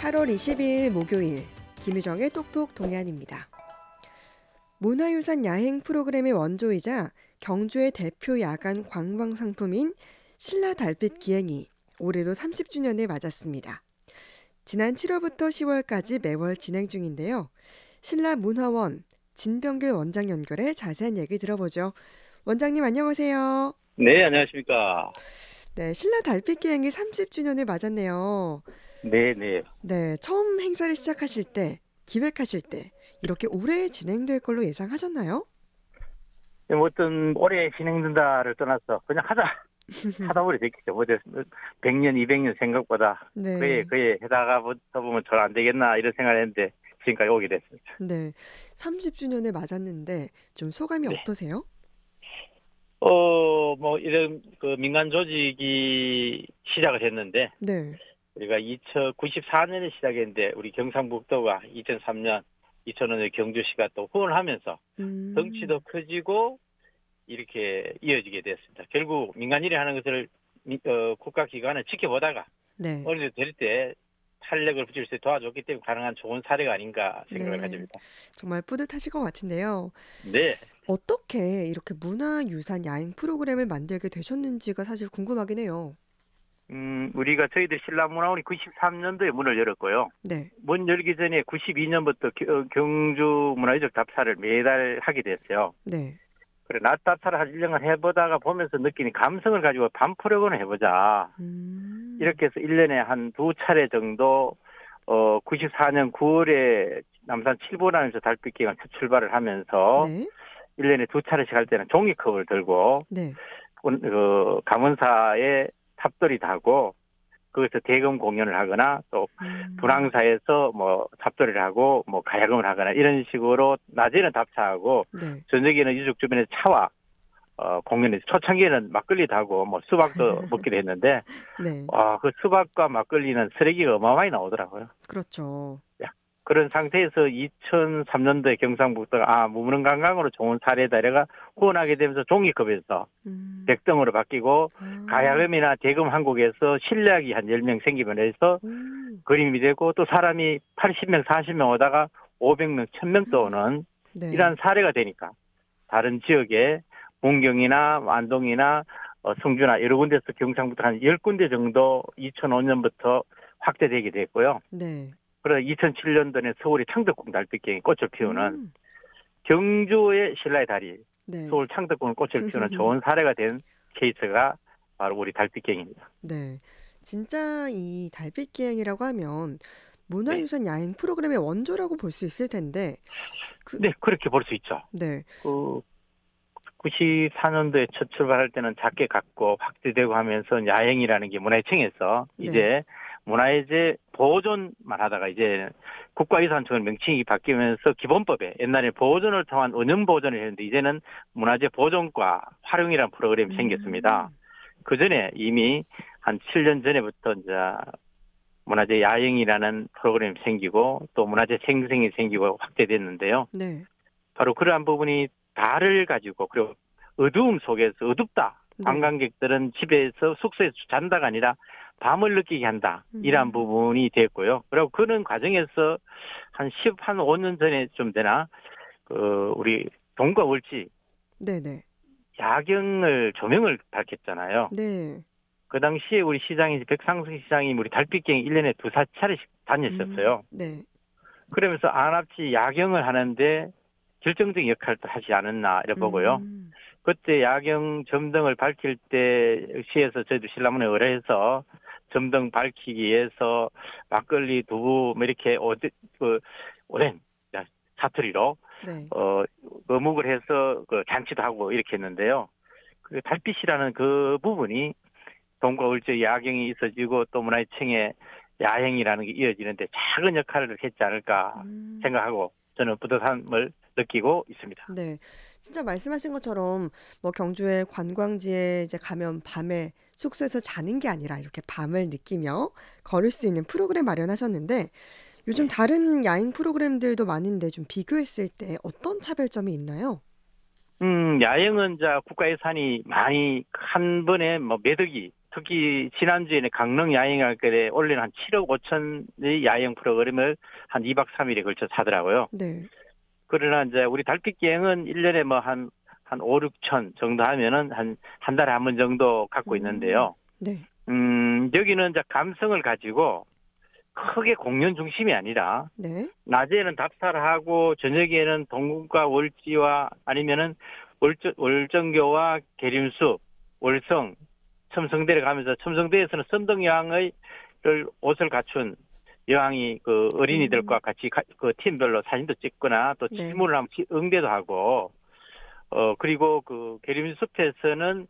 8월 22일 목요일 김유정의 똑똑 동해안입니다. 문화유산 야행 프로그램의 원조이자 경주의 대표 야간 관광 상품인 신라 달빛 기행이 올해로 30주년을 맞았습니다. 지난 7월부터 10월까지 매월 진행 중인데요. 신라 문화원 진병길 원장 연결해 자세한 얘기 들어보죠. 원장님 안녕하세요. 네, 안녕하십니까. 네, 신라 달빛 기행이 30주년을 맞았네요. 네, 네. 네, 처음 행사를 시작하실 때, 기획하실 때 이렇게 오래 진행될 걸로 예상하셨나요? 뭐 어떤 오래 진행된다를 떠나서 그냥 하다 보니 됐겠죠. 뭐 100년, 200년 생각보다 네, 그에 해다가 붙다 보면 잘 안 되겠나 이런 생각을 했는데 지금까지 오게 됐습니다. 네, 30주년을 맞았는데 좀 소감이 네. 어떠세요? 뭐 이런 그 민간 조직이 시작을 했는데 네, 우리가 2094년에 시작했는데 우리 경상북도가 2003년, 2005년에 경주시가 또 후원을 하면서 음, 덩치도 커지고 이렇게 이어지게 됐습니다. 결국 민간인이 하는 것을 국가기관을 지켜보다가 네, 어느 정도 될 때 탄력을 붙일 수 있게 도와줬기 때문에 가능한 좋은 사례가 아닌가 생각을 네, 가집니다. 정말 뿌듯하실 것 같은데요. 네. 어떻게 이렇게 문화유산 야행 프로그램을 만들게 되셨는지가 사실 궁금하긴 해요. 우리가 저희들 신라문화원이 93년도에 문을 열었고요. 네, 문 열기 전에 92년부터 경주 문화유적 답사를 매달 하게 됐어요. 네, 그래, 낮 답사를 한 1년간 해보다가 보면서 느끼니 감성을 가지고 밤 프로그램을 해보자. 음, 이렇게 해서 1년에 한 두 차례 정도 94년 9월에 남산 7번항에서 달빛기가 첫 출발을 하면서 네, 1년에 두 차례씩 할 때는 종이컵을 들고 네, 감원사에 탑돌이 타고 거기서 대금 공연을 하거나 또 음, 분황사에서 뭐 탑돌이를 하고 뭐 가야금을 하거나 이런 식으로 낮에는 답사하고 네, 저녁에는 유적 주변에 차와 공연에서 초창기에는 막걸리 타고 뭐 수박도 먹기도 했는데 네, 그 수박과 막걸리는 쓰레기가 어마어마하게 나오더라고요. 그렇죠. 야, 그런 상태에서 2003년도에 경상북도가 무문관광으로 좋은 사례다 이래가 후원하게 되면서 종이컵에서 음, 백등으로 바뀌고 아, 가야금이나 대금 한국에서 실력이 한 10명 생기면 해서 오, 그림이 되고 또 사람이 80명, 40명 오다가 500명, 1000명도 오는 네, 이러한 사례가 되니까 다른 지역에 문경이나 안동이나 성주나 여러 군데서 경상북도 한 10군데 정도 2005년부터 확대되게 됐고요. 네, 그래서 2007년도에 서울의 창덕궁 달빛경이 꽃을 피우는 음, 경주의 신라의 다리, 네, 서울 창덕궁 꽃을 피우는 좋은 사례가 된 케이스가 바로 우리 달빛경입니다. 네. 진짜 이 달빛 기행이라고 하면 네. 문화유산 야행 프로그램의 원조라고 볼 수 있을 텐데, 그, 네, 그렇게 볼 수 있죠. 네, 그 94년도에 첫 출발할 때는 작게 갖고 확대되고 하면서 야행이라는 게 문화유청에서 네, 이제 문화유재 보존만 하다가 이제 국가유산청을 명칭이 바뀌면서 기본법에 옛날에 보존을 통한 운영 보존을 했는데 이제는 문화재 보존과 활용이라는 프로그램이 생겼습니다. 음, 그 전에 이미 한 7년 전에부터 이제 문화재 야영이라는 프로그램이 생기고 또 문화재 생성이 생기고 확대됐는데요. 네, 바로 그러한 부분이 달을 가지고 그리고 어두움 속에서 어둡다. 네, 관광객들은 집에서 숙소에서 잔다가 아니라 밤을 느끼게 한다. 이러한 음, 부분이 됐고요. 그리고 그런 과정에서 한 5년 전에 좀 되나 우리 동과 월지 네, 네, 야경을 조명을 밝혔잖아요. 네, 그 당시에 우리 시장이 백상승 시장이 우리 달빛경이 1년에 두세 차례씩 다녔었어요. 네, 그러면서 안압지 야경을 하는데 결정적인 역할도 하지 않았나 이래 보고요. 음, 그때 야경 점등을 밝힐 때 시에서 저희도 신라문에 의뢰해서 점등 밝히기 위해서 막걸리, 두부 뭐 이렇게 오랜 사투리로 네, 어 어묵을 해서 그 잔치도 하고 이렇게 했는데요. 그 달빛이라는 그 부분이 동과 울적 야경이 있어지고 또 문화유청의 야행이라는 게 이어지는데 작은 역할을 했지 않을까 음. 생각하고 저는 뿌듯함을 느끼고 있습니다. 네. 진짜 말씀하신 것처럼 뭐 경주의 관광지에 이제 가면 밤에 숙소에서 자는 게 아니라 이렇게 밤을 느끼며 걸을 수 있는 프로그램 마련하셨는데 요즘 네. 다른 야营 프로그램들도 많은데 좀 비교했을 때 어떤 차별점이 있나요? 야영은 자 국가 예산이 많이 한 번에 뭐 매덕이 특히 지난주에는 강릉 야행할때 올해는 한 7억 5천의 야행 프로그램을 한 2박 3일에 걸쳐서 하더라고요. 네. 그러나 이제 우리 달빛 기행은 1년에 뭐 한 5, 6천 정도 하면은 한 달에 한 번 정도 갖고 있는데요. 네. 여기는 이제 감성을 가지고 크게 공연 중심이 아니라 네. 낮에는 답사를 하고 저녁에는 동굴과 월지와 아니면은 월정교와 계림숲, 월성, 첨성대를 가면서 첨성대에서는 선덕여왕의 옷을 갖춘 여왕이 그 어린이들과 같이 그 팀별로 사진도 찍거나 또 네. 질문을 하면 응대도 하고 그리고 그 계림숲에서는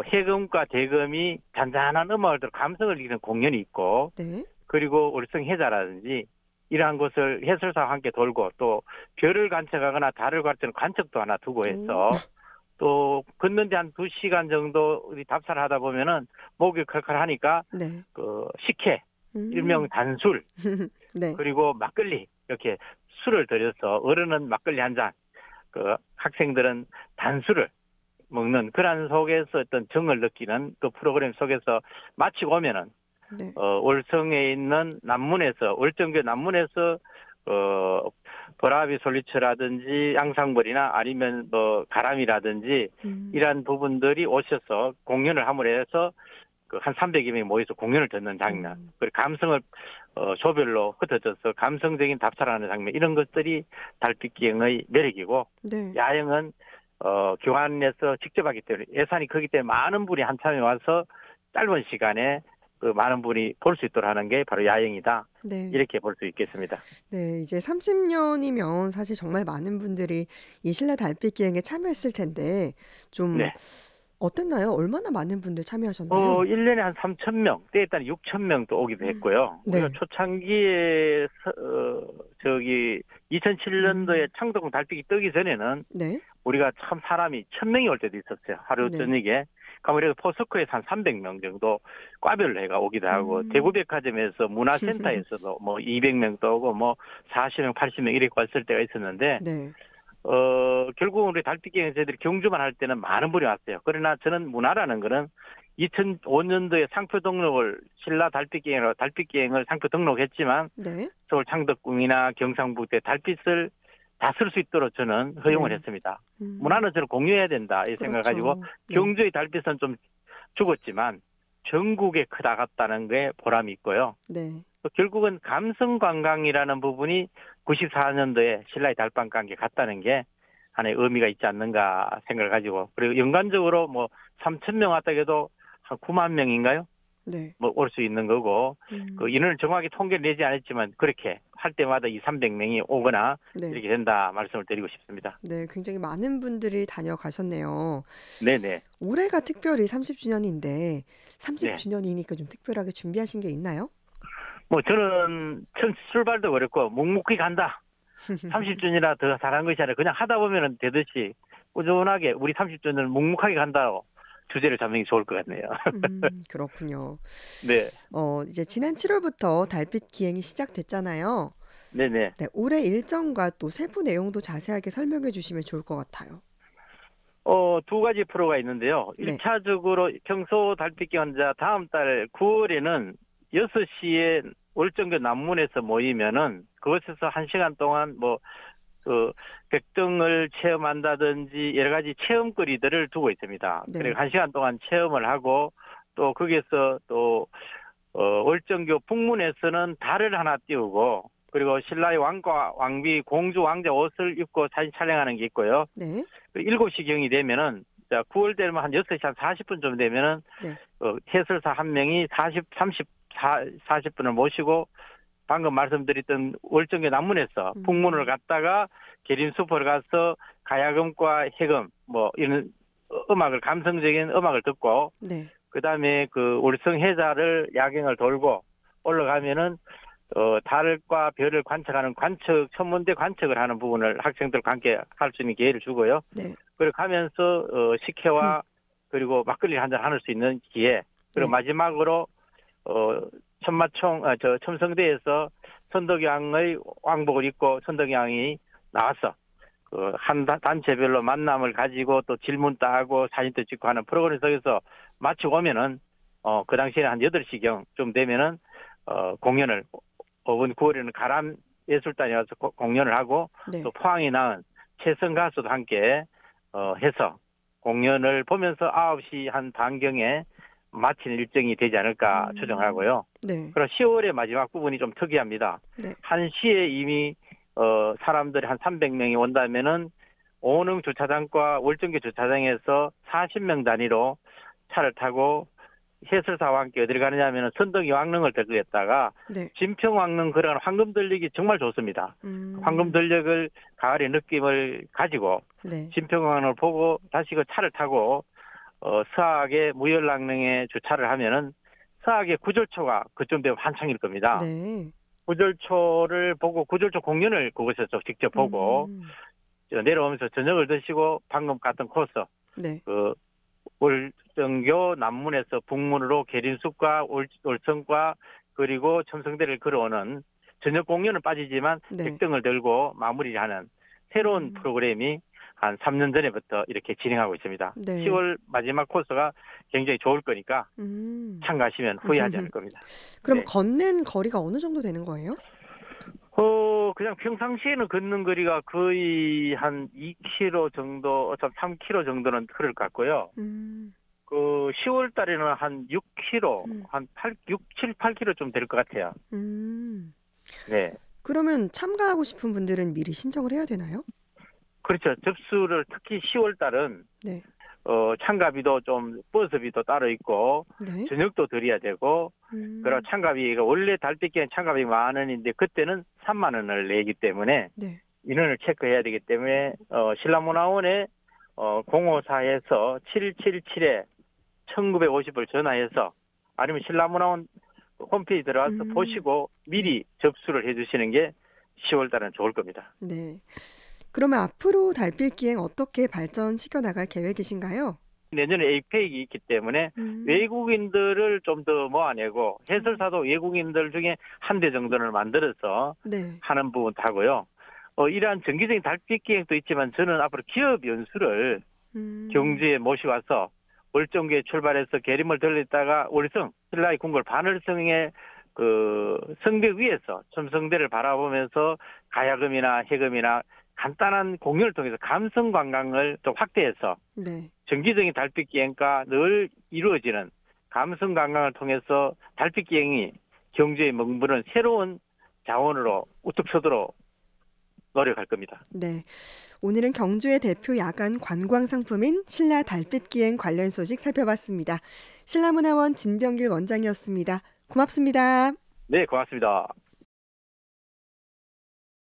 해금과 대금이 잔잔한 음악을 들어 감성을 이기는 공연이 있고 네. 그리고 월성해자라든지 이러한 것을 해설사와 함께 돌고 또 별을 관측하거나 달을 관측하는 관측도 하나 두고 해서 또 걷는데 한 2시간 정도 우리 답사를 하다 보면은 목이 칼칼하니까 네. 그 식혜, 일명 단술, 네. 그리고 막걸리 이렇게 술을 들여서 어른은 막걸리 한 잔, 그 학생들은 단술을 먹는 그런 속에서 어떤 정을 느끼는 그 프로그램 속에서 마치고 오면은 네. 월성에 있는 남문에서 월정교 남문에서 보라비 솔리처라든지 양상벌이나 아니면 뭐 가람이라든지 이러한 부분들이 오셔서 공연을 함으로 해서 그 한 300여 명이 모여서 공연을 듣는 장면, 그리고 감성을 조별로 흩어져서 감성적인 답사를 하는 장면 이런 것들이 달빛기행의 매력이고 네. 야영은 교환해서 직접 하기 때문에 예산이 크기 때문에 많은 분이 한참에 와서 짧은 시간에 그 많은 분이 볼 수 있도록 하는 게 바로 야영이다. 네. 이렇게 볼 수 있겠습니다. 네, 이제 30년이면 사실 정말 많은 분들이 이 신라 달빛 기행에 참여했을 텐데 좀 네. 어땠나요? 얼마나 많은 분들 참여하셨나요? 1년에 한 3,000명, 때에 따라 6,000명도 오기도 했고요. 네. 우리가 초창기에 2007년도에 창동 달빛이 뜨기 전에는 네. 우리가 참 사람이 1,000명이 올 때도 있었어요. 하루 네. 저녁에. 그러면 포스코에서 한 300명 정도 과별로 해가 오기도 하고 대구백화점에서 문화센터에서도 뭐 200명도 오고 뭐 40명, 80명 이렇게 왔을 때가 있었는데 네. 결국은 우리 달빛기행 저희들이 경주만 할 때는 많은 분이 왔어요. 그러나 저는 문화라는 거는 2005년도에 상표 등록을 신라 달빛기행을 상표 등록했지만 네. 서울 창덕궁이나 경상북도에 달빛을 다 쓸 수 있도록 저는 허용을 네. 했습니다. 문화는 저는 공유해야 된다 이 생각을 가지고 네. 경주의 달빛은 좀 죽었지만 전국에 크다갔다는 게 보람이 있고요. 네. 또 결국은 감성관광이라는 부분이 94년도에 신라의 달밤과 함께 갔다는 게 하나의 의미가 있지 않는가 생각을 가지고 그리고 연간적으로 뭐 3,000명 왔다 해도 한 9만 명인가요? 네. 뭐 올 수 있는 거고 그 인원을 정확히 통계를 내지 않았지만 그렇게 할 때마다 200~300명이 오거나 네. 이렇게 된다 말씀을 드리고 싶습니다. 네, 굉장히 많은 분들이 다녀가셨네요. 네네. 올해가 특별히 30주년인데 30주년이니까 네. 좀 특별하게 준비하신 게 있나요? 뭐 저는 첫 출발도 그랬고 묵묵히 간다. 30주년이라 더 잘한 것이 아니라 그냥 하다 보면 되듯이 꾸준하게 우리 30주년을 묵묵하게 간다고 주제를 잡는 게 좋을 것 같네요. 그렇군요. 네. 이제 지난 7월부터 달빛 기행이 시작됐잖아요. 네네. 네, 올해 일정과 또 세부 내용도 자세하게 설명해 주시면 좋을 것 같아요. 두 가지 프로가 있는데요. 네. 1차적으로 평소 달빛 기행자 다음 달 9월에는 6시에 월정교 남문에서 모이면은 그곳에서 1시간 동안 백등을 체험한다든지 여러 가지 체험거리들을 두고 있습니다. 네. 그리고 1시간 동안 체험을 하고 또 거기에서 또 월정교 북문에서는 달을 하나 띄우고 그리고 신라의 왕과 왕비, 공주, 왕자 옷을 입고 사진 촬영하는 게 있고요. 네. 7시경이 되면은 9월 되면 한 6시 한 40분쯤 되면은 네. 해설사 한 명이 40분을 모시고 방금 말씀드렸던 월정교 남문에서 북문을 갔다가 계림숲을 가서 가야금과 해금 이런 음악을 감성적인 음악을 듣고 네. 그다음에 그 월성해자를 야경을 돌고 올라가면은 달과 별을 관측하는 천문대 관측을 하는 부분을 학생들과 함께 할 수 있는 기회를 주고요. 네. 그리고 가면서 식혜와 그리고 막걸리 한잔 할 수 있는 기회. 그리고 네. 마지막으로 첨성대에서 선덕여왕의 왕복을 입고 선덕여왕이 나와서 한 단체별로 만남을 가지고 또 질문 따고 사진도 찍고 하는 프로그램 속에서 마치고 오면은 그 당시에는 한 8시경 좀 되면은 공연을 이번 9월에는 가람 예술단이 와서 공연을 하고 네. 또 포항이 낳은 최성 가수도 함께 해서 공연을 보면서 9시 한 반경에 마치는 일정이 되지 않을까 추정하고요. 네. 그리고 10월의 마지막 부분이 좀 특이합니다. 네. 1시에 이미 사람들이 한 300명이 온다면은 오능 주차장과 월정교 주차장에서 40명 단위로 차를 타고 해설사와 함께 어디를 가느냐면은 선덕이 왕릉을 들르겠다가 네. 진평 왕릉 그런 황금 들녘이 정말 좋습니다. 황금 들녘을 가을의 느낌을 가지고 네. 진평 왕릉을 보고 다시 그 차를 타고 서학의 무열왕릉에 주차를 하면은 서학의 구절초가 그쯤 되면 한창일 겁니다. 네. 구절초를 보고 구절초 공연을 그곳에서 직접 보고 내려오면서 저녁을 드시고 방금 갔던 코스 네. 그 월정교 남문에서 북문으로 계림숲과 월성과 그리고 첨성대를 걸어오는 저녁 공연은 빠지지만 네. 백등을 들고 마무리하는 새로운 프로그램이 한 3년 전에부터 이렇게 진행하고 있습니다. 네. 10월 마지막 코스가 굉장히 좋을 거니까 참가하시면 후회하지 않을 겁니다. 그럼 네. 걷는 거리가 어느 정도 되는 거예요? 그냥 평상시에는 걷는 거리가 거의 한 2km 정도, 3km 정도는 흐를 것 같고요. 그 10월 달에는 한 6km, 한 6, 7, 8km 좀 될 것 같아요. 네. 그러면 참가하고 싶은 분들은 미리 신청을 해야 되나요? 그렇죠. 접수를 특히 10월 달은 네. 참가비도 좀 버스비도 따로 있고 네. 저녁도 드려야 되고 그리고 참가비가 원래 달빛기엔 참가비 10,000원인데 그때는 30,000원을 내기 때문에 네. 인원을 체크해야 되기 때문에 신라문화원에 054에서 777에 1950을 전화해서 아니면 신라문화원 홈페이지 들어가서 보시고 미리 접수를 해주시는 게 10월 달은 좋을 겁니다. 네. 그러면 앞으로 달빛기행 어떻게 발전시켜 나갈 계획이신가요? 내년에 에이펙이 있기 때문에 외국인들을 좀 더 모아내고 해설사도 외국인들 중에 한 대 정도를 만들어서 네. 하는 부분도 하고요. 이러한 정기적인 달빛기행도 있지만 저는 앞으로 기업 연수를 경주에 모셔와서 월정교에 출발해서 계림을 들렸다가 월성, 신라의 궁궐 반월성의 그 성벽 위에서 첨성대를 바라보면서 가야금이나 해금이나 간단한 공연을 통해서 감성 관광을 또 확대해서 네. 정기적인 달빛기행과 늘 이루어지는 감성 관광을 통해서 달빛기행이 경주에 머무는 새로운 자원으로 우뚝 서도록 노력할 겁니다. 네. 오늘은 경주의 대표 야간 관광 상품인 신라 달빛기행 관련 소식 살펴봤습니다. 신라문화원 진병길 원장이었습니다. 고맙습니다. 네, 고맙습니다.